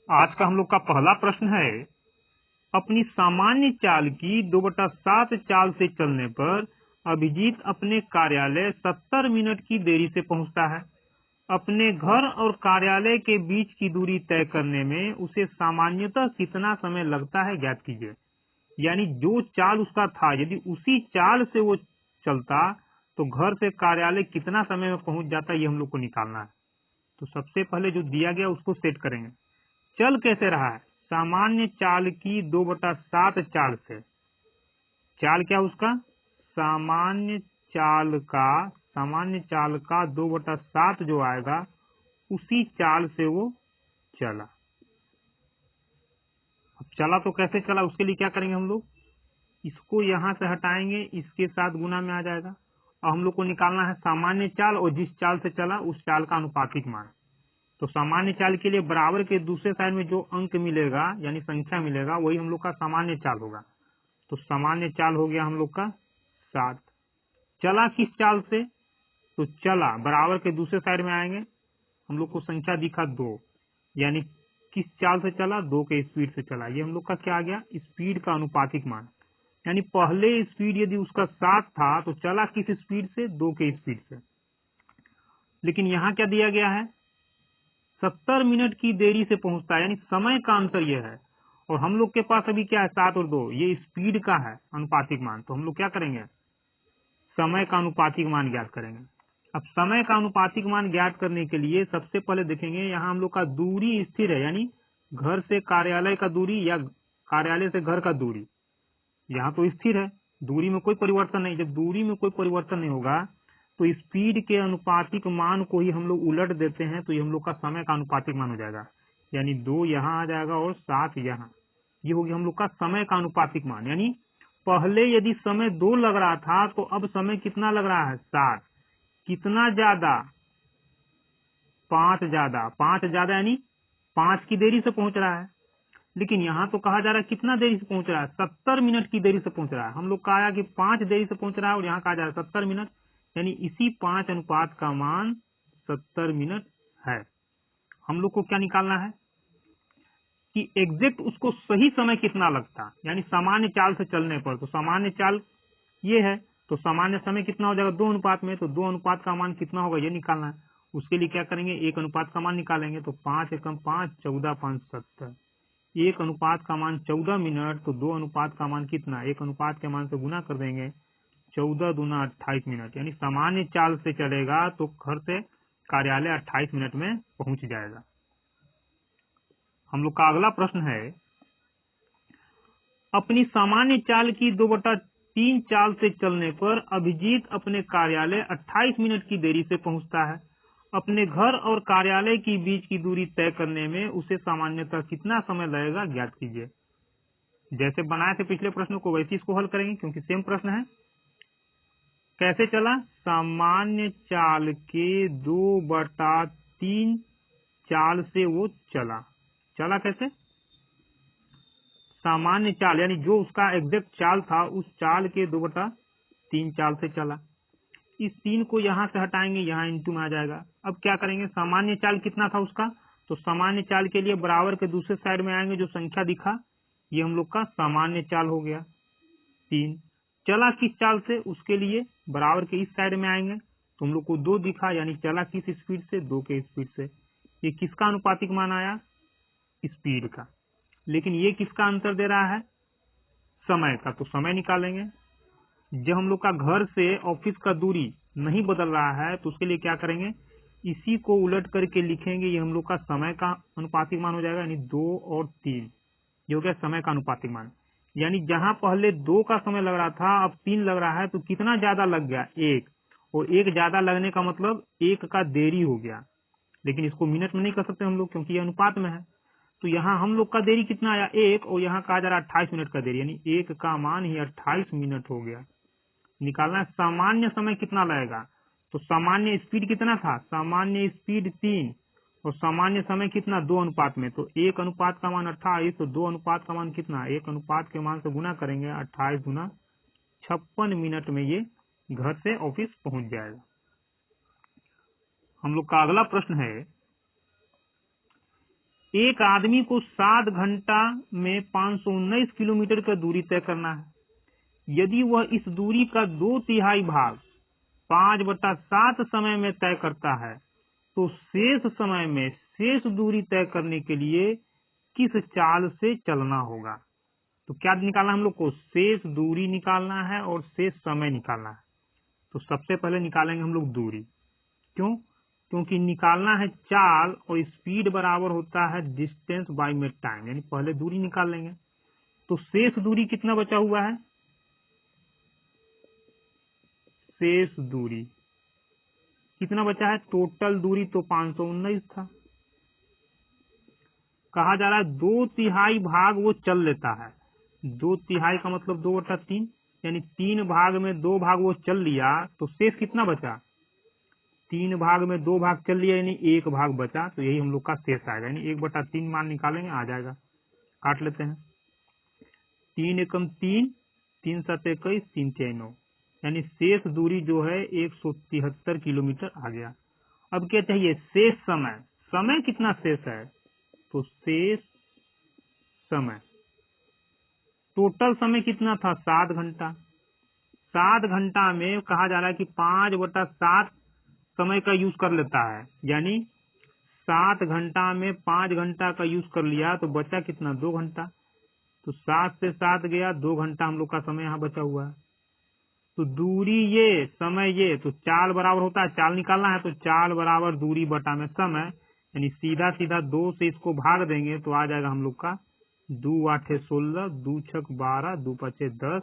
आज का हम लोग का पहला प्रश्न है, अपनी सामान्य चाल की 2/7 चाल से चलने पर अभिजीत अपने कार्यालय 70 मिनट की देरी से पहुंचता है। अपने घर और कार्यालय के बीच की दूरी तय करने में उसे सामान्यतः कितना समय लगता है, ज्ञात कीजिए। यानी जो चाल उसका था, यदि उसी चाल से वो चलता तो घर से कार्यालय कितना समय में पहुंच जाता, ये हम लोग को निकालना है। तो सबसे पहले जो दिया गया उसको सेट करेंगे। चल कैसे रहा है? सामान्य चाल की 2/7 चाल से। चाल क्या उसका? सामान्य चाल का 2/7 जो आएगा उसी चाल से वो चला। अब चला तो कैसे चला, उसके लिए क्या करेंगे हम लोग? इसको यहां से हटाएंगे, इसके साथ गुना में आ जाएगा। और हम लोग को निकालना है सामान्य चाल और जिस चाल से चला उस चाल का अनुपातिक मान। तो सामान्य चाल के लिए बराबर के दूसरे साइड में जो अंक मिलेगा यानी संख्या मिलेगा वही हम लोग का सामान्य चाल होगा। तो सामान्य चाल हो गया हम लोग का 7। चला किस चाल से? तो चला बराबर के दूसरे साइड में आएंगे, हम लोग को संख्या दिखा 2, यानी किस चाल से चला? 2 के स्पीड से चला। ये हम लोग का क्या आ गया? स्पीड का अनुपातिक मान। यानी पहले स्पीड यदि उसका 7 था तो चला किस स्पीड से? 2 के स्पीड से। लेकिन यहाँ क्या दिया गया है? 70 मिनट की देरी से पहुंचता है, यानी समय का अंतर यह है। और हम लोग के पास अभी क्या है? 7 और 2, ये स्पीड का है अनुपातिक मान। तो हम लोग क्या करेंगे? समय का अनुपातिक मान ज्ञात करेंगे। अब समय का अनुपातिक मान ज्ञात करने के लिए सबसे पहले देखेंगे यहाँ हम लोग का दूरी स्थिर है, यानी घर से कार्यालय का दूरी या कार्यालय से घर का दूरी यहाँ तो स्थिर है, दूरी में कोई परिवर्तन नहीं। जब दूरी में कोई परिवर्तन नहीं होगा तो स्पीड के अनुपातिक मान को ही हम लोग उलट देते हैं, तो ये हम लोग का समय का अनुपातिक मान हो जाएगा। यानी 2 यहाँ आ जाएगा और 7 यहाँ। ये हो गया हम लोग का समय का अनुपातिक मान। यानी पहले यदि समय 2 लग रहा था तो अब समय कितना लग रहा है? 7। कितना ज्यादा? 5 ज्यादा। 5 ज्यादा यानी 5 की देरी से पहुंच रहा है। लेकिन यहाँ तो कहा जा रहा है कितना देरी से पहुंच रहा है? 70 मिनट की देरी से पहुंच रहा है। हम लोग का आया कि 5 देरी से पहुंच रहा है और यहाँ कहा जा रहा है 70 मिनट, यानी इसी 5 अनुपात का मान 70 मिनट है। हम लोग को क्या निकालना है कि एग्जैक्ट उसको सही समय कितना लगता, यानी सामान्य चाल से चलने पर। तो सामान्य चाल ये है तो सामान्य समय कितना हो जाएगा? 2 अनुपात में। तो 2 अनुपात का मान कितना होगा ये निकालना है। उसके लिए क्या करेंगे? 1 अनुपात का मान निकालेंगे। तो 5 एकम 5, 14, 5, 70। 1 अनुपात का मान 14 मिनट, तो 2 अनुपात का मान कितना? 1 अनुपात के मान से गुना कर देंगे, 14 दूना 28 मिनट। यानी सामान्य चाल से चलेगा तो घर से कार्यालय 28 मिनट में पहुंच जाएगा। हम लोग का अगला प्रश्न है, अपनी सामान्य चाल की 2/3 चाल से चलने पर अभिजीत अपने कार्यालय 28 मिनट की देरी से पहुंचता है। अपने घर और कार्यालय के बीच की दूरी तय करने में उसे सामान्यतः कितना समय लगेगा, ज्ञात कीजिए। जैसे बनाए थे पिछले प्रश्न को वैसे इसको हल करेंगे क्योंकि सेम प्रश्न है। कैसे चला? सामान्य चाल के 2/3 चाल से वो चला। चला कैसे? सामान्य चाल यानी जो उसका एग्जैक्ट चाल था उस चाल के 2/3 चाल से चला। इस 3 को यहां से हटाएंगे, यहाँ इंटू में आ जाएगा। अब क्या करेंगे? सामान्य चाल कितना था उसका? तो सामान्य चाल के लिए बराबर के दूसरे साइड में आएंगे, जो संख्या दिखा ये हम लोग का सामान्य चाल हो गया 3। चला किस चाल से? उसके लिए बराबर के इस साइड में आएंगे तो हम लोग को 2 दिखा, यानी चला किस स्पीड से? 2 के स्पीड से। ये किसका अनुपातिक मान आया? स्पीड का। लेकिन ये किसका अंतर दे रहा है? समय का। तो समय निकालेंगे। जब हम लोग का घर से ऑफिस का दूरी नहीं बदल रहा है तो उसके लिए क्या करेंगे? इसी को उलट करके लिखेंगे, ये हम लोग का समय का अनुपातिक मान हो जाएगा, यानी 2 और 3। ये हो गया समय का अनुपातिक मान। यानी जहां पहले 2 का समय लग रहा था अब 3 लग रहा है, तो कितना ज्यादा लग गया? 1। और 1 ज्यादा लगने का मतलब 1 का देरी हो गया। लेकिन इसको मिनट में नहीं कर सकते हम लोग क्योंकि ये अनुपात में है। तो यहाँ हम लोग का देरी कितना आया? 1, और यहाँ कहा जा रहा है 28 मिनट का देरी, यानी 1 का मान ही 28 मिनट हो गया। निकालना है सामान्य समय कितना लगेगा। तो सामान्य स्पीड कितना था? सामान्य स्पीड 3 और सामान्य समय कितना? 2 अनुपात में। तो 1 अनुपात का मान 28, तो 2 अनुपात का मान कितना? 1 अनुपात के मान से गुना करेंगे, 28 गुना 56 मिनट में ये घर से ऑफिस पहुंच जाएगा। हम लोग का अगला प्रश्न है, एक आदमी को 7 घंटा में 519 किलोमीटर का दूरी तय करना है। यदि वह इस दूरी का 2/3 भाग 5/7 समय में तय करता है तो शेष समय में शेष दूरी तय करने के लिए किस चाल से चलना होगा। तो क्या निकालना हम लोग को, शेष दूरी निकालना है और शेष समय निकालना है। तो सबसे पहले निकालेंगे हम लोग दूरी। क्यों? क्योंकि निकालना है चाल और स्पीड बराबर होता है डिस्टेंस बाय में टाइम, यानी पहले दूरी निकाल लेंगे। तो शेष दूरी कितना बचा हुआ है, शेष दूरी कितना बचा है, टोटल दूरी तो 519 था। कहा जा रहा है 2/3 भाग वो चल लेता है। 2/3 का मतलब 2/3, यानी 3 भाग में 2 भाग वो चल लिया, तो शेष कितना बचा, 3 भाग में 2 भाग चल लिया यानी 1 भाग बचा। तो यही हम लोग का शेष आएगा, यानी 1/3 मान निकालेंगे, आ जाएगा। काट लेते हैं। 3 एकम 3, 3 7 21, 3 6 9, यानी शेष दूरी जो है 173 किलोमीटर आ गया। अब क्या चाहिए, शेष समय। समय कितना शेष है, तो शेष समय, टोटल समय कितना था 7 घंटा। 7 घंटा में कहा जा रहा है कि 5/7 समय का यूज कर लेता है, यानी 7 घंटा में 5 घंटा का यूज कर लिया तो बचा कितना, 2 घंटा। तो 7 से 7 गया, 2 घंटा हम लोग का समय यहाँ बचा हुआ है। तो दूरी ये, समय ये, तो चाल बराबर होता है, चाल निकालना है तो चाल बराबर दूरी बटा में समय, यानी सीधा सीधा 2 से इसको भाग देंगे तो आ जाएगा हम लोग का 2 8 16, 2 6 12, 2 5 10,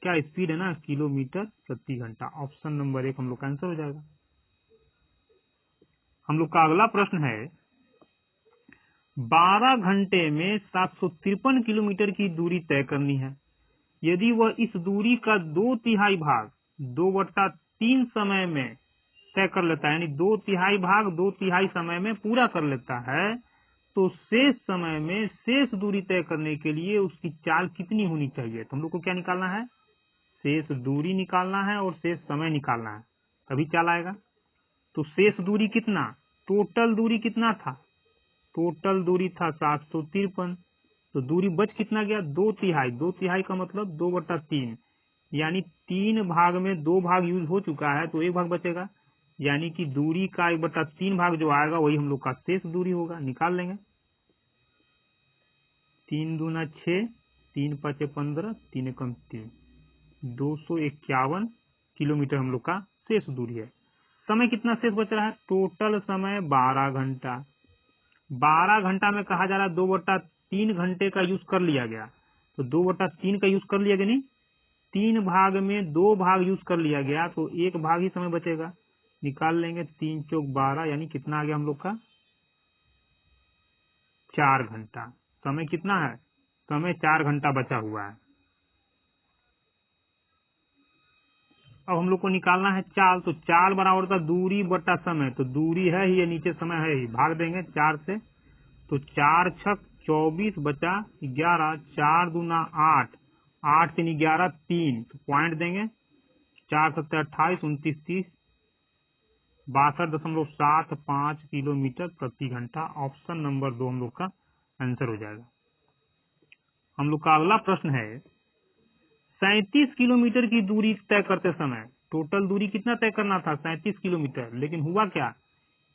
क्या स्पीड है ना, किलोमीटर प्रति घंटा। ऑप्शन नंबर 1 हम लोग का आंसर हो जाएगा। हम लोग का अगला प्रश्न है, 12 घंटे में 753 किलोमीटर की दूरी तय करनी है। यदि वह इस दूरी का 2/3 भाग 2/3 समय में तय कर लेता है, यानी 2/3 भाग 2/3 समय में पूरा कर लेता है, तो शेष समय में शेष दूरी तय करने के लिए उसकी चाल कितनी होनी चाहिए। तो हम लोग को क्या निकालना है, शेष दूरी निकालना है और शेष समय निकालना है, तभी चाल आएगा। तो शेष दूरी कितना, टोटल दूरी कितना था, टोटल दूरी था 753, तो दूरी बच कितना गया, 2/3। 2/3 का मतलब 2/3, यानी 3 भाग में 2 भाग यूज हो चुका है तो 1 भाग बचेगा, यानी कि दूरी का 1/3 भाग जो आएगा वही हम लोग का शेष दूरी होगा। निकाल लेंगे। 3 दूना 6, 3 5 15, 3 एकम 3, 251 किलोमीटर हम लोग का शेष दूरी है। समय कितना शेष बच रहा है, टोटल समय 12 घंटा। 12 घंटा में कहा जा रहा है 2/3 घंटे का यूज कर लिया गया, तो 2/3 का यूज कर लिया गया, नहीं 3 भाग में 2 भाग यूज कर लिया गया, तो 1 भाग ही समय बचेगा। निकाल लेंगे, 3 चौक 12, यानी कितना आ गया हम लोग का, 4 घंटा। समय कितना है, समय 4 घंटा बचा हुआ है। अब हम लोग को निकालना है चाल, तो चाल बराबर होता दूरी बटा समय, तो दूरी है ही, नीचे समय है ही, भाग देंगे 4 से, तो 4 6 24 बचा 11, 4 दूना 8, 8 3 11, 3, तो पॉइंट देंगे, 4 7 28, 29 30, 62.75 किलोमीटर प्रति घंटा। ऑप्शन नंबर 2 हम लोग का आंसर हो जाएगा। हम लोग का अगला प्रश्न है, 37 किलोमीटर की दूरी तय करते समय, टोटल दूरी कितना तय करना था, 37 किलोमीटर, लेकिन हुआ क्या,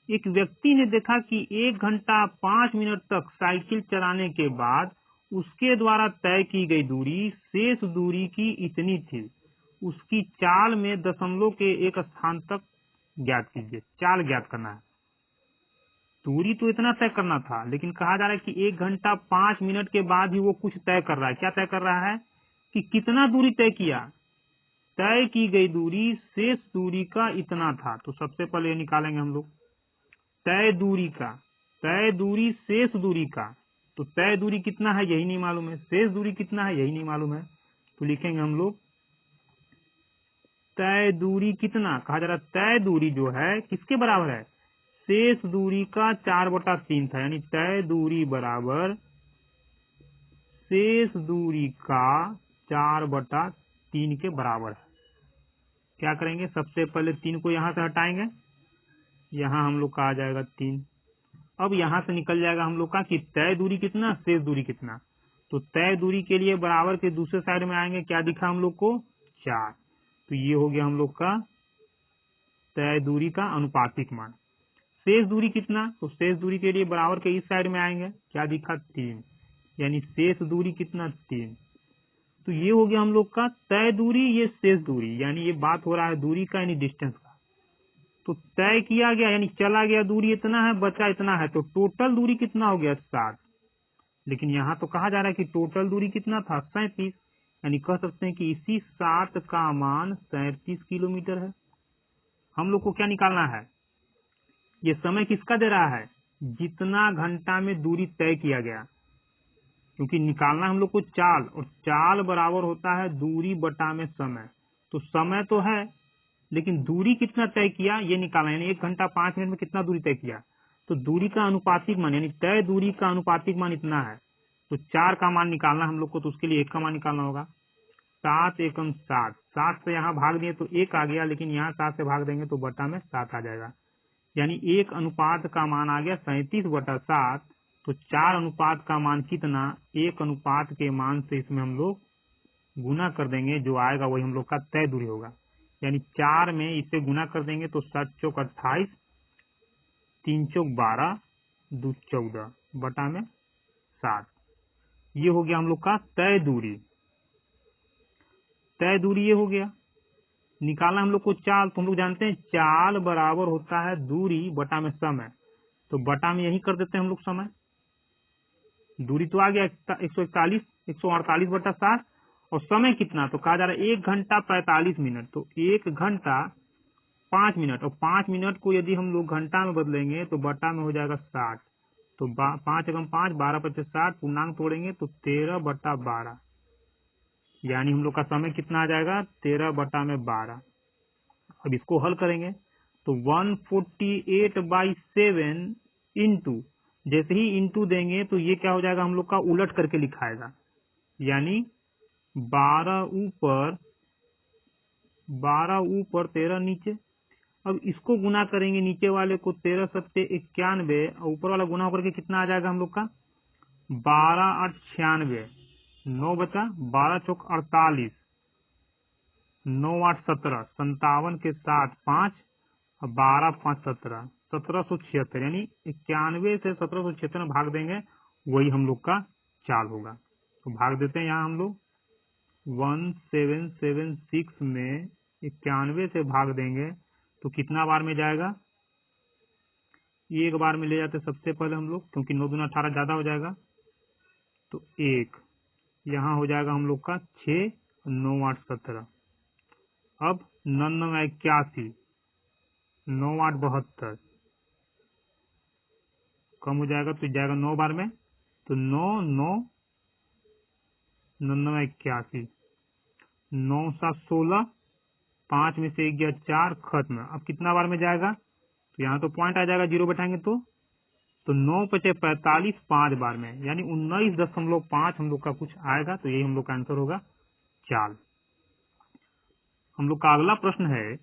एक व्यक्ति ने देखा कि 1 घंटा 5 मिनट तक साइकिल चलाने के बाद उसके द्वारा तय की गई दूरी शेष दूरी की इतनी थी। उसकी चाल में दशमलव के एक स्थान तक ज्ञात कीजिए। चाल ज्ञात करना है, दूरी तो इतना तय करना था, लेकिन कहा जा रहा है कि 1 घंटा 5 मिनट के बाद ही वो कुछ तय कर रहा है। क्या तय कर रहा है कि कितना दूरी तय किया, तय की गई दूरी शेष दूरी का इतना था। तो सबसे पहले निकालेंगे हम लोग तय दूरी का, तय दूरी शेष दूरी का, तो तय दूरी कितना है यही नहीं मालूम है, शेष दूरी कितना है यही नहीं मालूम है, तो लिखेंगे हम लोग तय दूरी कितना, कहा जा रहा है तय दूरी जो है किसके बराबर है, शेष दूरी का 4/3 था, यानी तय दूरी बराबर शेष दूरी का 4/3 के बराबर है। क्या करेंगे, सबसे पहले 3 को यहां से हटाएंगे, यहां हम लोग का आ जाएगा 3। अब यहाँ से निकल जाएगा हम लोग का कि तय दूरी कितना, शेष दूरी कितना। तो तय दूरी के लिए बराबर के दूसरे साइड में आएंगे, क्या दिखा हम लोग को, 4। तो ये हो गया हम लोग का तय दूरी का अनुपातिक मान। शेष दूरी कितना, तो शेष दूरी के लिए बराबर के इस साइड में आएंगे, क्या दिखा, 3, यानी शेष दूरी कितना, 3। तो ये हो गया हम लोग का तय दूरी, ये शेष दूरी, यानी ये बात हो रहा है दूरी का यानी डिस्टेंस का। तो तय किया गया यानी चला गया दूरी इतना है, बचा इतना है, तो टोटल दूरी कितना हो गया, 7। लेकिन यहाँ तो कहा जा रहा है कि टोटल दूरी कितना था, 37, यानी कह सकते हैं कि इसी 7 का मान 37 किलोमीटर है। हम लोग को क्या निकालना है, ये समय किसका दे रहा है, जितना घंटा में दूरी तय किया गया, क्योंकि निकालना हम लोग को चाल, और चाल बराबर होता है दूरी बटा में समय। तो समय तो है लेकिन दूरी कितना तय किया ये निकालना, यानी 1 घंटा 5 मिनट में कितना दूरी तय किया। तो दूरी का अनुपातिक मान यानी तय दूरी का अनुपातिक मान इतना है। तो 4 का मान निकालना हम लोग को, तो उसके लिए 1 का मान निकालना होगा। 7 एकम 7, 7 से यहाँ भाग दिए तो 1 आ गया, लेकिन यहाँ 7 से भाग देंगे तो बटा में 7 आ जाएगा, यानी 1 अनुपात का मान आ गया 37/7। तो 4 अनुपात का मान कितना, 1 अनुपात के मान से इसमें हम लोग गुना कर देंगे, जो आएगा वही हम लोग का तय दूरी होगा। यानी 4 में इसे गुना कर देंगे तो 7 चौक 28, 3 चौक 12, 2 14 बटा में 7। ये हो गया हम लोग का तय दूरी। तय दूरी ये हो गया। निकालना हम लोग को चाल, तो हम लोग जानते हैं चाल बराबर होता है दूरी बटा में समय। तो बटा में यही कर देते हैं हम लोग समय। दूरी तो आ गया 148/7, और समय कितना, तो कहा जा रहा है 1 घंटा 45 मिनट। तो 1 घंटा 5 मिनट, और 5 मिनट को यदि हम लोग घंटा में बदलेंगे तो बटा में हो जाएगा 60। तो 5 एकम 5, 12 पचे 60, पूर्णांक तोड़ेंगे तो 13/12, यानी हम लोग का समय कितना आ जाएगा, 13/12। अब इसको हल करेंगे तो 148/7 इंटू, जैसे ही इंटू देंगे तो ये क्या हो जाएगा हम लोग का उलट करके लिखाएगा, यानी 12 ऊपर 13 नीचे। अब इसको गुना करेंगे नीचे वाले को, 13 सत्ते 91, और ऊपर वाला गुना होकर के कितना आ जाएगा हम लोग का 12 8 96, 9 बचा, 12 चौक 48, 9 8 17, 57 के साथ 5, और 12 5 17, 1776, यानी 91 से 1776 में भाग देंगे, वही हम लोग का चाल होगा। तो भाग देते हैं यहाँ हम लोग 1776 में 91 से भाग देंगे तो कितना बार में जाएगा, एक बार में ले जाते सबसे पहले हम लोग, क्योंकि 9 दूना 18 ज्यादा हो जाएगा, तो 1 यहाँ हो जाएगा हम लोग का 6, 9 8 17। अब 99 81, 9 8 72 कम हो जाएगा तो जाएगा 9 बार में, तो 9 9 99 81, 9 7 16, 5 में से 1 गया 4, खत्म। अब कितना बार में जाएगा, तो यहाँ तो पॉइंट आ जाएगा, 0 बैठाएंगे तो 9 पचे 45, 5 बार में, यानी 19.5 हम लोग का कुछ आएगा। तो यही हम लोग का आंसर होगा चाल। हम लोग का अगला प्रश्न है,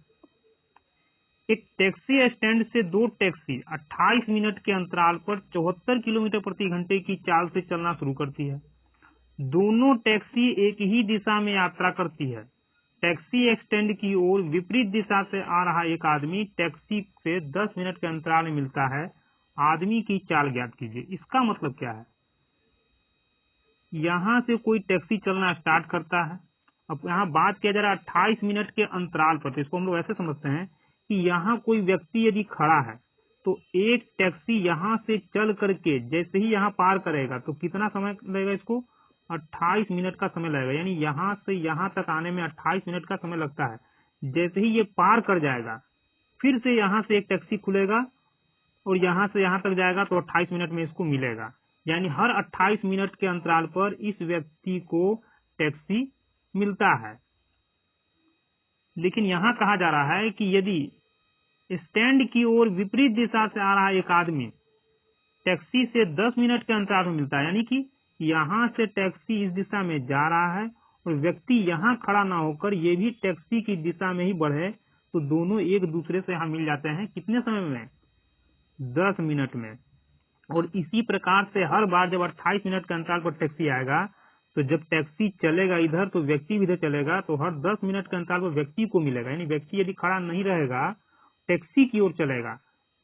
एक टैक्सी स्टैंड से 2 टैक्सी 28 मिनट के अंतराल पर 74 किलोमीटर प्रति घंटे की चाल से चलना शुरू करती है। दोनों टैक्सी एक ही दिशा में यात्रा करती है। टैक्सी स्टैंड की ओर विपरीत दिशा से आ रहा एक आदमी टैक्सी से 10 मिनट के अंतराल में मिलता है। आदमी की चाल ज्ञात कीजिए। इसका मतलब क्या है, यहाँ से कोई टैक्सी चलना स्टार्ट करता है। अब यहाँ बात किया जा रहा है 28 मिनट के अंतराल पर, तो इसको हम लोग ऐसे समझते हैं कि यहाँ कोई व्यक्ति यदि खड़ा है तो एक टैक्सी यहाँ से चल करके जैसे ही यहाँ पार करेगा तो कितना समय लगेगा, इसको 28 मिनट का समय लगेगा, यानी यहाँ से यहाँ तक आने में 28 मिनट का समय लगता है। जैसे ही ये पार कर जाएगा फिर से यहाँ से एक टैक्सी खुलेगा और यहाँ से यहाँ तक जाएगा तो 28 मिनट में इसको मिलेगा, यानी हर 28 मिनट के अंतराल पर इस व्यक्ति को टैक्सी मिलता है। लेकिन यहाँ कहा जा रहा है कि यदि स्टैंड की ओर विपरीत दिशा से आ रहा एक आदमी टैक्सी से 10 मिनट के अंतराल में मिलता है, यानी कि यहाँ से टैक्सी इस दिशा में जा रहा है और व्यक्ति यहाँ खड़ा ना होकर ये भी टैक्सी की दिशा में ही बढ़े, तो दोनों एक दूसरे से यहाँ मिल जाते हैं। कितने समय में, 10 मिनट में। और इसी प्रकार से हर बार जब 28 मिनट के अंतराल पर टैक्सी आएगा, तो जब टैक्सी चलेगा इधर तो व्यक्ति भी इधर चलेगा, तो हर 10 मिनट के अंतराल पर व्यक्ति को मिलेगा। यानी व्यक्ति यदि खड़ा नहीं रहेगा, टैक्सी की ओर चलेगा,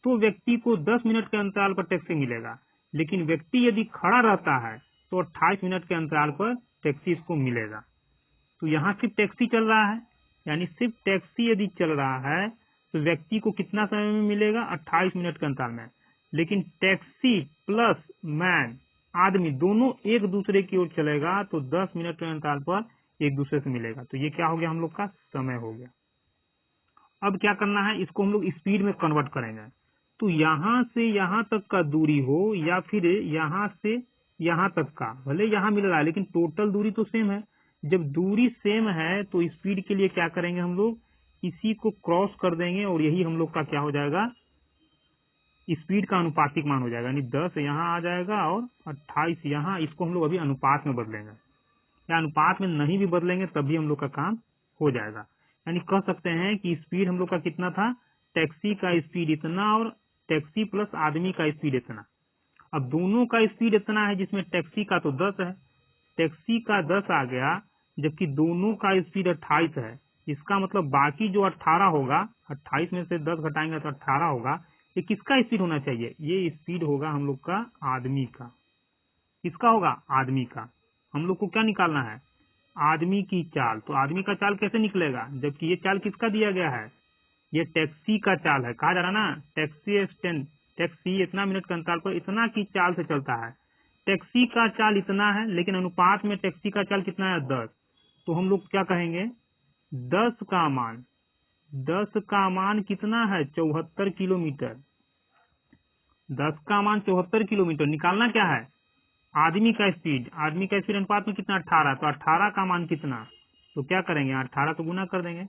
तो व्यक्ति को 10 मिनट के अंतराल पर टैक्सी मिलेगा। लेकिन व्यक्ति यदि खड़ा रहता है तो 28 मिनट के अंतराल पर टैक्सी इसको मिलेगा। तो यहाँ सिर्फ टैक्सी चल रहा है, यानी सिर्फ टैक्सी यदि चल रहा है तो व्यक्ति को कितना समय में मिलेगा? 28 मिनट के अंतराल में। लेकिन टैक्सी प्लस मैन, आदमी, दोनों एक दूसरे की ओर चलेगा तो 10 मिनट के अंतराल पर एक दूसरे से मिलेगा। तो ये क्या हो गया? हम लोग का समय हो गया। अब क्या करना है? इसको हम लोग स्पीड में कन्वर्ट करेंगे। तो यहाँ से यहाँ तक का दूरी हो या फिर यहाँ से यहाँ तक का, भले यहाँ मिल रहा है लेकिन टोटल दूरी तो सेम है। जब दूरी सेम है तो स्पीड के लिए क्या करेंगे? हम लोग इसी को क्रॉस कर देंगे और यही हम लोग का क्या हो जाएगा? स्पीड का अनुपातिक मान हो जाएगा। यानी 10 यहाँ आ जाएगा और 28 यहाँ। इसको हम लोग अभी अनुपात में बदलेंगे, या अनुपात में नहीं भी बदलेंगे तब भी हम लोग का काम हो जाएगा। यानी कह सकते हैं कि स्पीड हम लोग का कितना था? टैक्सी का स्पीड इतना और टैक्सी प्लस आदमी का स्पीड इतना। अब दोनों का स्पीड इतना है, जिसमें टैक्सी का तो 10 है, टैक्सी का 10 आ गया, जबकि दोनों का स्पीड 28 है। इसका मतलब बाकी जो 18 होगा, 28 में से 10 घटाएंगे तो 18 होगा। ये किसका स्पीड होना चाहिए? ये स्पीड होगा हम लोग का आदमी का। किसका होगा? आदमी का। हम लोग को क्या निकालना है? आदमी की चाल। तो आदमी का चाल कैसे निकलेगा? जबकि ये चाल किसका दिया गया है? ये टैक्सी का चाल है। कहा जा रहा ना, टैक्सी स्टैंड, टैक्सी इतना मिनट के अंतराल पर इतना की चाल से चलता है। टैक्सी का चाल इतना है, लेकिन अनुपात में टैक्सी का चाल कितना है? 10। तो हम लोग क्या कहेंगे? 10 का मान, 10 का मान कितना है? 74 किलोमीटर। 10 का मान 74 किलोमीटर। निकालना क्या है? आदमी का स्पीड। आदमी का स्पीड अनुपात में कितना? 18। तो 18 का मान कितना? तो क्या करेंगे? 18 तो गुना कर देंगे।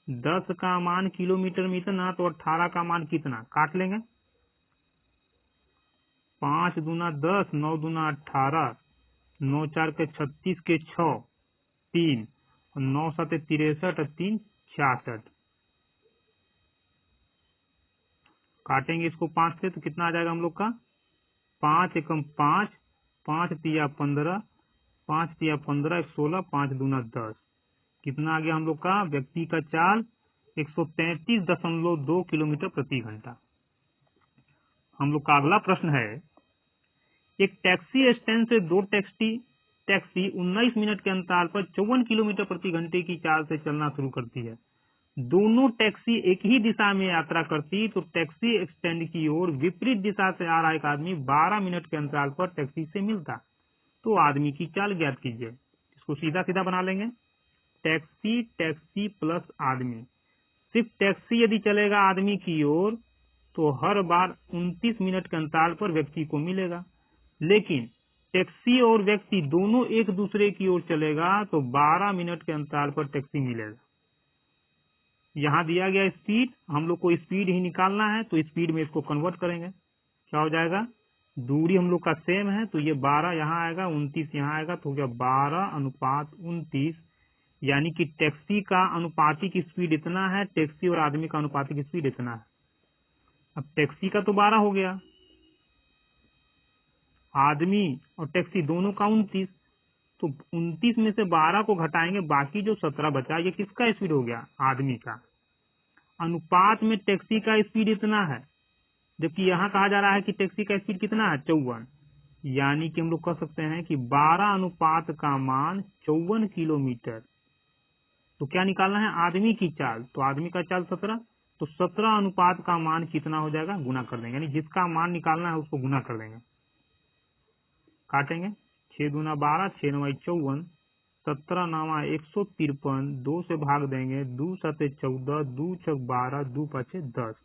10 का मान किलोमीटर में इतना, तो 18 का मान कितना? काट लेंगे। 5 दूना 10, 9 दूना 18, 9 4 के 36 के 6, 3, 9 7 63 और 3 66। काटेंगे इसको 5 से तो कितना आ जाएगा हम लोग का? 5 एकम 5, 5 तिया 15, 5 तिया 15, 16, 5 दूना 10। कितना आ गया हम लोग का? व्यक्ति का चाल 133.2 किलोमीटर प्रति घंटा। हम लोग का अगला प्रश्न है, एक टैक्सी स्टैंड से दो टैक्सी 19 मिनट के अंतराल पर 54 किलोमीटर प्रति घंटे की चाल से चलना शुरू करती है। दोनों टैक्सी एक ही दिशा में यात्रा करती, तो टैक्सी स्टैंड की ओर विपरीत दिशा से आ रहा एक आदमी 12 मिनट के अंतराल पर टैक्सी से मिलता, तो आदमी की चाल ज्ञात कीजिए। इसको सीधा सीधा बना लेंगे। टैक्सी, टैक्सी प्लस आदमी। सिर्फ टैक्सी यदि चलेगा आदमी की ओर तो हर बार 29 मिनट के अंतराल पर व्यक्ति को मिलेगा। लेकिन टैक्सी और व्यक्ति दोनों एक दूसरे की ओर चलेगा तो 12 मिनट के अंतराल पर टैक्सी मिलेगा। यहाँ दिया गया स्पीड, हम लोग को स्पीड ही निकालना है, तो स्पीड में इसको कन्वर्ट करेंगे। क्या हो जाएगा? दूरी हम लोग का सेम है, तो ये 12 यहाँ आएगा, 29 यहाँ आएगा, तो हो गया 12:29। यानी कि टैक्सी का अनुपातिक स्पीड इतना है, टैक्सी और आदमी का अनुपातिक स्पीड इतना है। अब टैक्सी का तो 12 हो गया, आदमी और टैक्सी दोनों का 29, तो 29 में से 12 को घटाएंगे, बाकी जो 17 बचा, ये किसका स्पीड हो गया? आदमी का। अनुपात में टैक्सी का स्पीड इतना है, जबकि यहाँ कहा जा रहा है कि टैक्सी का स्पीड कितना है? 54। यानी कि हम लोग कह सकते हैं कि 12 अनुपात का मान 54 किलोमीटर। तो क्या निकालना है? आदमी की चाल। तो आदमी का चाल 17, तो 17 अनुपात का मान कितना हो जाएगा? गुना कर देंगे। यानी जिसका मान निकालना है उसको गुना कर देंगे। काटेंगे। 6 दूना 12, 6 9 54, 17 9 153, 2 से भाग देंगे, 2 7 14, 2 6 12, 2 5 10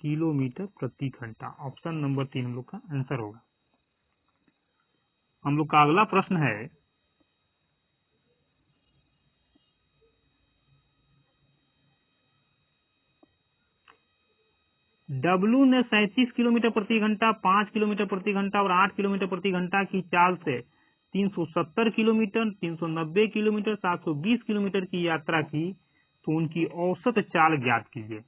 किलोमीटर प्रति घंटा। ऑप्शन नंबर 3 हम लोग का आंसर होगा। हम लोग का अगला प्रश्न है, डब्लू ने 37 किलोमीटर प्रति घंटा, 5 किलोमीटर प्रति घंटा और 8 किलोमीटर प्रति घंटा की चाल से 370 किलोमीटर, 390 किलोमीटर, 720 किलोमीटर की यात्रा की, तो उनकी औसत चाल ज्ञात कीजिए।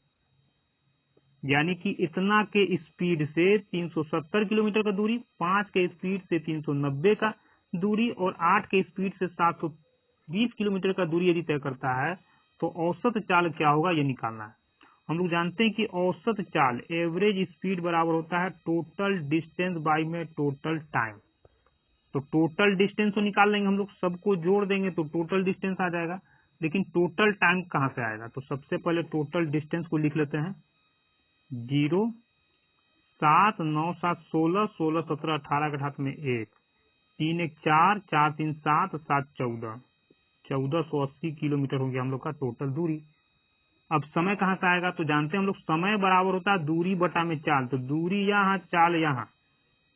यानी कि इतना के स्पीड से 370 किलोमीटर का दूरी, 5 के स्पीड से 390 का दूरी और 8 के स्पीड से 720 किलोमीटर का दूरी यदि तय करता है तो औसत चाल क्या होगा ये निकालना है। हम लोग जानते हैं कि औसत चाल एवरेज स्पीड बराबर होता है टोटल डिस्टेंस बाई में टोटल टाइम। तो टोटल डिस्टेंस तो निकाल लेंगे हम लोग, सबको जोड़ देंगे तो टोटल डिस्टेंस आ जाएगा, लेकिन टोटल टाइम कहाँ से आएगा? तो सबसे पहले टोटल डिस्टेंस को लिख लेते हैं। 0 7 9 7 16 16 17 18 के हाथ में 1 3 1 4 4 3 7 7 14 1480 किलोमीटर हो गया हम लोग का टोटल दूरी। अब समय कहाँ से आएगा? तो जानते हैं हम लोग समय बराबर होता है दूरी बटा में चाल। तो दूरी यहाँ, चाल यहाँ,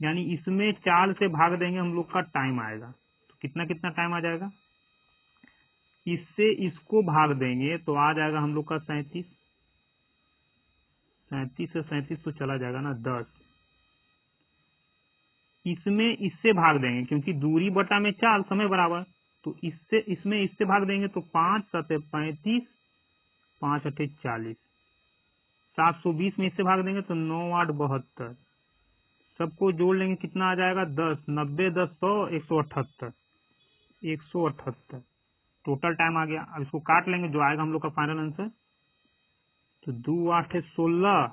यानी इसमें चाल से भाग देंगे हम लोग का टाइम आएगा। तो कितना कितना टाइम आ जाएगा? इससे इसको भाग देंगे तो आ जाएगा हम लोग का 37। 37 से 37 तो चला जाएगा ना 10। इसमें इससे भाग देंगे क्योंकि दूरी बटा में चाल समय बराबर, तो इससे इसमें इससे भाग देंगे तो 5 7 35 5 8 40। 720 में इससे भाग देंगे तो 9 8 72। सबको जोड़ लेंगे कितना आ जाएगा? 10 90 10 100 178 178 टोटल टाइम आ गया। अब इसको काट लेंगे जो आएगा हम लोग का फाइनल आंसर। तो 2 8 16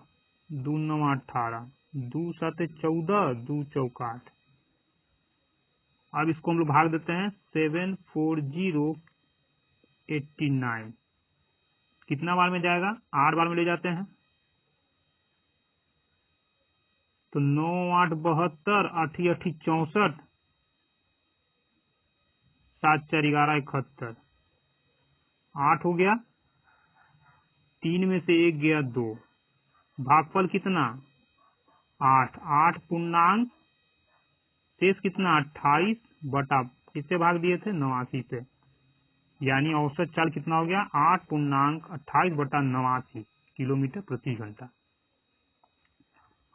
2 9 18 2 7 14 2 चौक 8। अब इसको हम लोग भाग देते हैं 74089। कितना बार में जाएगा? 8 बार में ले जाते हैं तो 9 8 72 8 8 64 7 4 11 71। 8 हो गया, 3 में से 1 गया 2, भागफल कितना? 8 8 पूर्णांक शेष कितना? 28 बटा किससे भाग दिए थे? 89 से। यानी औसत चाल कितना हो गया? 8 पूर्णांक 28 बटा 89 किलोमीटर प्रति घंटा।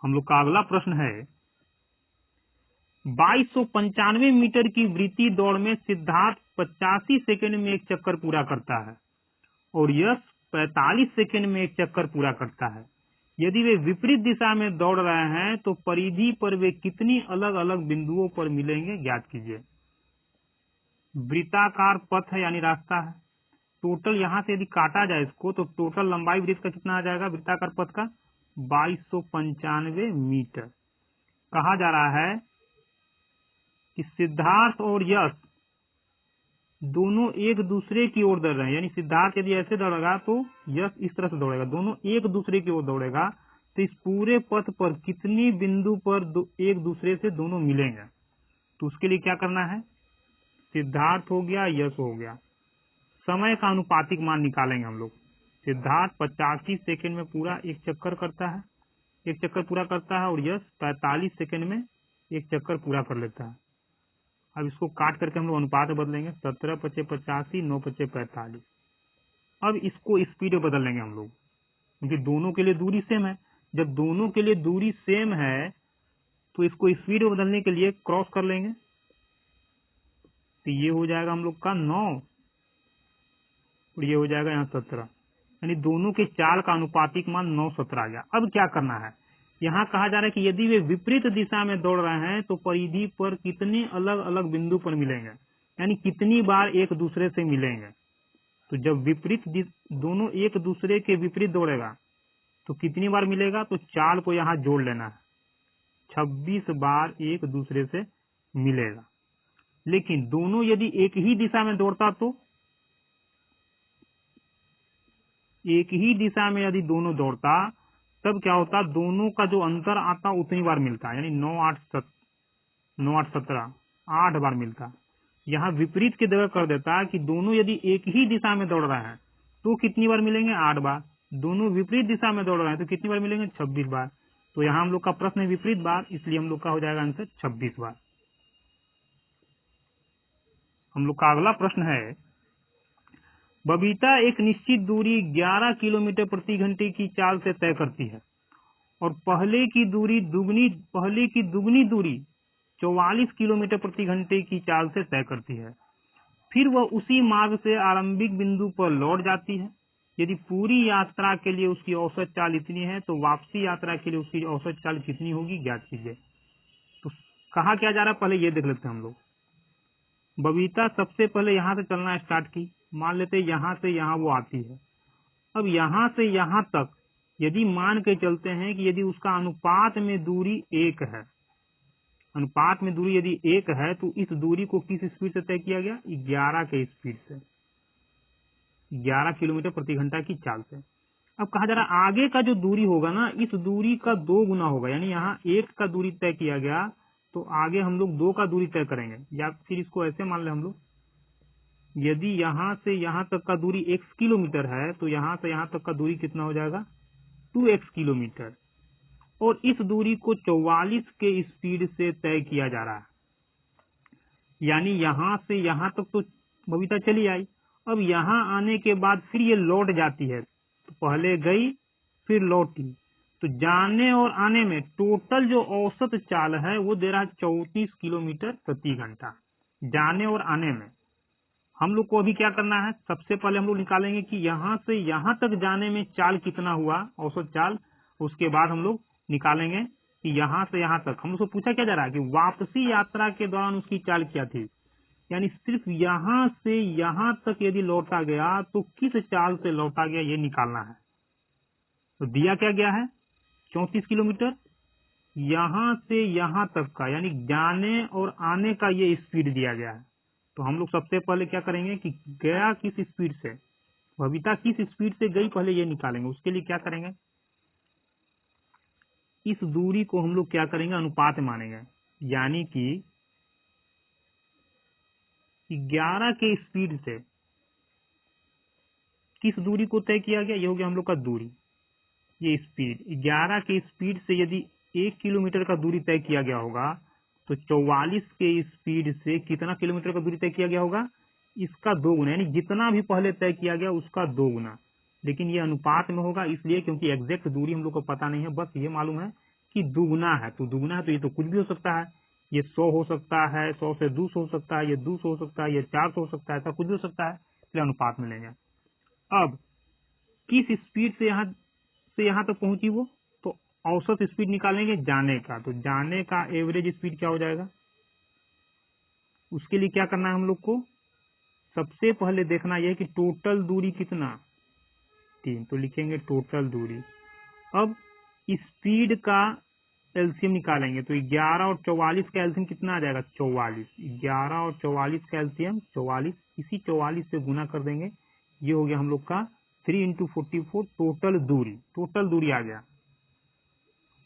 हम लोग का अगला प्रश्न है 2295 मीटर की वृत्ति दौड़ में सिद्धार्थ 85 सेकंड में एक चक्कर पूरा करता है और यश 45 सेकंड में एक चक्कर पूरा करता है। यदि वे विपरीत दिशा में दौड़ रहे हैं तो परिधि पर वे कितनी अलग अलग बिंदुओं पर मिलेंगे ज्ञात कीजिए। वृत्ताकार पथ है यानी रास्ता है। टोटल यहां से यदि काटा जाए इसको तो टोटल लंबाई वृत्त का कितना आ जाएगा? वृत्ताकार पथ का 2295 मीटर। कहा जा रहा है कि सिद्धार्थ और यश दोनों एक दूसरे की ओर दौड़ रहे हैं, यानी सिद्धार्थ यदि ऐसे दौड़ेगा तो यश इस तरह से दौड़ेगा, दोनों एक दूसरे की ओर दौड़ेगा। तो इस पूरे पथ पर कितनी बिंदु पर एक दूसरे से दोनों मिलेंगे? तो उसके लिए क्या करना है? सिद्धार्थ हो गया, यश हो गया, समय का अनुपातिक मान निकालेंगे हम लोग। सिद्धार्थ 85 सेकंड में पूरा एक चक्कर करता है, एक चक्कर पूरा करता है, और यश 45 सेकंड में एक चक्कर पूरा कर लेता है। अब इसको काट करके हम लोग अनुपात में बदलेंगे। 17 × 5 = 85, 9 × 5 = 45। अब इसको स्पीड में बदल लेंगे हम लोग क्योंकि दोनों के लिए दूरी सेम है। जब दोनों के लिए दूरी सेम है तो इसको स्पीड में बदलने के लिए क्रॉस कर लेंगे। तो ये हो जाएगा हम लोग का 9 और ये हो जाएगा यहाँ 17, यानी दोनों के चाल का अनुपातिक मान 9 17 आ गया। अब क्या करना है? यहाँ कहा जा रहा है कि यदि वे विपरीत दिशा में दौड़ रहे हैं तो परिधि पर कितने अलग अलग बिंदु पर मिलेंगे, यानी कितनी बार एक दूसरे से मिलेंगे। तो जब विपरीत दोनों एक दूसरे के विपरीत दौड़ेगा तो कितनी बार मिलेगा? तो चाल को यहाँ जोड़ लेना है, 26 बार एक दूसरे से मिलेगा। लेकिन दोनों यदि एक ही दिशा में दौड़ता तो एक ही दिशा में यदि दोनों दौड़ता तब क्या होता? दोनों का जो अंतर आता उतनी बार मिलता, यानी 9 8 17 8 बार मिलता। यहाँ विपरीत की जगह कर देता कि दोनों यदि एक ही दिशा में दौड़ रहे हैं तो कितनी बार मिलेंगे? 8 बार। दोनों विपरीत दिशा में दौड़ रहे हैं तो कितनी बार मिलेंगे? 26 बार। तो यहाँ हम लोग का प्रश्न है विपरीत बार, इसलिए हम लोग का हो जाएगा आंसर 26 बार। हम लोग का अगला प्रश्न है बबीता एक निश्चित दूरी 11 किलोमीटर प्रति घंटे की चाल से तय करती है और पहले की दुगनी दूरी 44 किलोमीटर प्रति घंटे की चाल से तय करती है। फिर वह उसी मार्ग से आरंभिक बिंदु पर लौट जाती है। यदि पूरी यात्रा के लिए उसकी औसत चाल इतनी है तो वापसी यात्रा के लिए उसकी औसत चाल कितनी होगी ज्ञात कीजिए। तो कहा क्या जा रहा है पहले ये देख लेते हैं हम लोग। बबीता सबसे पहले यहाँ से चलना स्टार्ट की, मान लेते यहाँ से यहाँ वो आती है। अब यहाँ से यहाँ तक यदि मान के चलते हैं कि यदि उसका अनुपात में दूरी 1 है, अनुपात में दूरी यदि 1 है तो इस दूरी को किस स्पीड से तय किया गया, 11 के स्पीड से, 11 किलोमीटर प्रति घंटा की चाल से। अब कहा जा रहा है आगे का जो दूरी होगा ना, इस दूरी का 2 गुना होगा, यानी यहाँ 1 का दूरी तय किया गया तो आगे हम लोग 2 का दूरी तय करेंगे। या फिर इसको ऐसे मान ले हम लोग, यदि यहाँ से यहाँ तक का दूरी x किलोमीटर है तो यहाँ से यहाँ तक का दूरी कितना हो जाएगा, 2x किलोमीटर। और इस दूरी को 44 के स्पीड से तय किया जा रहा है, यानी यहाँ से यहाँ तक तो बबीता चली आई। अब यहाँ आने के बाद फिर ये लौट जाती है, तो पहले गई फिर लौटी, तो जाने और आने में टोटल जो औसत चाल है वो दे रहा है 34 किलोमीटर प्रति घंटा, जाने और आने में। हम लोग को अभी क्या करना है, सबसे पहले हम लोग निकालेंगे कि यहाँ से यहाँ तक जाने में चाल कितना हुआ, औसत चाल। उसके बाद हम लोग निकालेंगे कि यहाँ से यहाँ तक, हम लोग से पूछा क्या जा रहा है कि वापसी यात्रा के दौरान उसकी चाल क्या थी, यानी सिर्फ यहाँ से यहाँ तक यदि लौटा गया तो किस चाल से लौटा गया ये निकालना है। तो दिया क्या गया है, 34 किलोमीटर, यहाँ से यहाँ तक का यानी जाने और आने का ये स्पीड दिया गया है। तो हम लोग सबसे पहले क्या करेंगे कि गया किस स्पीड से, बबीता किस स्पीड से गई, पहले ये निकालेंगे। उसके लिए क्या करेंगे, इस दूरी को हम लोग क्या करेंगे, अनुपात मानेंगे, यानी कि 11 के स्पीड से किस दूरी को तय किया गया, ये हो गया हम लोग का दूरी, ये स्पीड 11 के स्पीड से यदि 1 किलोमीटर का दूरी तय किया गया होगा तो 44 के स्पीड से कितना किलोमीटर का दूरी तय किया गया होगा, इसका 2 गुना, यानी जितना भी पहले तय किया गया उसका 2 गुना। लेकिन ये अनुपात में होगा इसलिए क्योंकि एग्जैक्ट दूरी हम लोग को पता नहीं है, बस ये मालूम है कि दुगुना है। तो दुगुना है तो ये तो कुछ भी हो सकता है, ये 100 हो सकता है, 100 से 200 हो सकता है, ये 200 हो सकता है, ये 400 हो सकता है, ऐसा कुछ भी हो सकता है, इसलिए अनुपात में लेंगे। अब किस स्पीड से यहाँ तक पहुंची वो, तो औसत स्पीड निकालेंगे जाने का, तो जाने का एवरेज स्पीड क्या हो जाएगा। उसके लिए क्या करना है हम लोग को, सबसे पहले देखना यह कि टोटल दूरी कितना, 3, तो लिखेंगे टोटल दूरी। अब स्पीड का एलसीएम निकालेंगे तो 11 और 44 का एलसीएम कितना आ जाएगा, 44। 11 और 44 का एलसीएम 44, इसी 44 से गुना कर देंगे, ये हो गया हम लोग का 3 × 44 टोटल दूरी आ गया।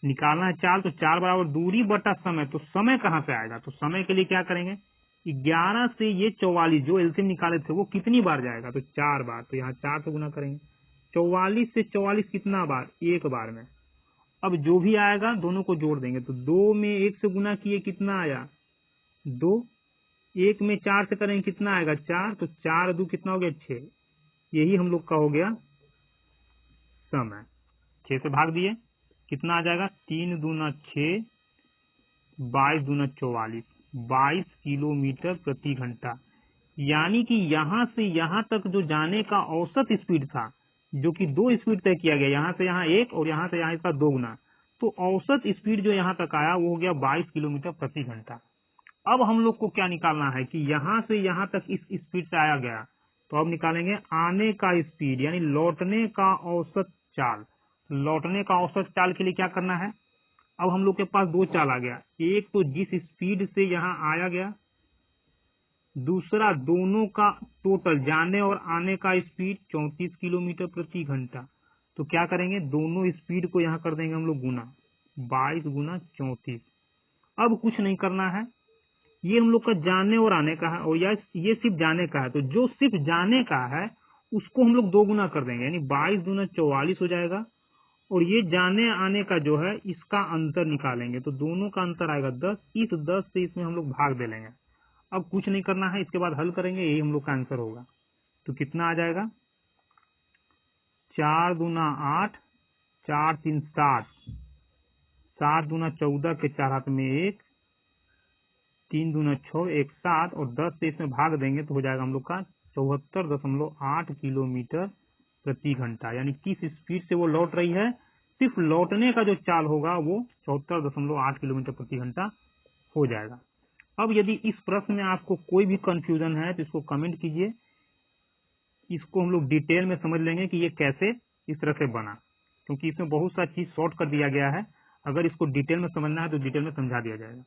निकालना है चाल, तो 4 बराबर दूरी बटा समय, तो समय कहाँ से आएगा, तो समय के लिए क्या करेंगे, 11 से ये 44 जो एलसीएम निकाले थे वो कितनी बार जाएगा, तो 4 बार, तो यहाँ 4 से गुना करेंगे। 44 से 44 कितना बार, 1 बार में। अब जो भी आएगा दोनों को जोड़ देंगे, तो 2 में 1 से गुना किए कितना आया, 2, 1 में 4 से करेंगे कितना आएगा, 4, तो 4 2 कितना हो गया, 6। यही हम लोग का हो गया समय। 6 से भाग दिए कितना आ जाएगा, 3 दूना 6, 22 दूना 44, 22 किलोमीटर प्रति घंटा। यानी कि यहाँ से यहाँ तक जो जाने का औसत स्पीड था, जो कि 2 स्पीड तय किया गया, यहाँ से यहाँ 1 और यहाँ से यहाँ इसका 2 गुना, तो औसत स्पीड जो यहाँ तक आया वो हो गया 22 किलोमीटर प्रति घंटा। अब हम लोग को क्या निकालना है कि यहाँ से यहाँ तक इस स्पीड से आया गया, तो अब निकालेंगे आने का स्पीड, यानी लौटने का औसत चाल। लौटने का औसत चाल के लिए क्या करना है, अब हम लोग के पास 2 चाल आ गया, एक तो जिस स्पीड से यहाँ आया गया, दूसरा दोनों का टोटल जाने और आने का स्पीड 34 किलोमीटर प्रति घंटा। तो क्या करेंगे, दोनों स्पीड को यहाँ कर देंगे हम लोग गुना, 22 गुना 34। अब कुछ नहीं करना है, ये हम लोग का जाने और आने का है, और ये सिर्फ जाने का है, तो जो सिर्फ जाने का है उसको हम लोग 2 गुना कर देंगे, यानी 22 दूना 44 हो जाएगा। और ये जाने आने का जो है इसका अंतर निकालेंगे, तो दोनों का अंतर आएगा 10, इस 10 से इसमें हम लोग भाग दे लेंगे। अब कुछ नहीं करना है, इसके बाद हल करेंगे, यही हम लोग का आंसर होगा। तो कितना आ जाएगा, 4 दूना 8, 4 3 7, 7 दूना 14 के 4 हाथ में 1, 3 दूना 6, 1 7, और 10 से इसमें भाग देंगे तो हो जाएगा हम लोग का 74.8 किलोमीटर प्रति घंटा, यानी किस स्पीड से वो लौट रही है, सिर्फ लौटने का जो चाल होगा वो 74.8 किलोमीटर प्रति घंटा हो जाएगा। अब यदि इस प्रश्न में आपको कोई भी कंफ्यूजन है तो इसको कमेंट कीजिए, इसको हम लोग डिटेल में समझ लेंगे कि ये कैसे इस तरह से बना, क्योंकि इसमें बहुत सा चीज शॉर्ट कर दिया गया है। अगर इसको डिटेल में समझना है तो डिटेल में समझा दिया जाएगा।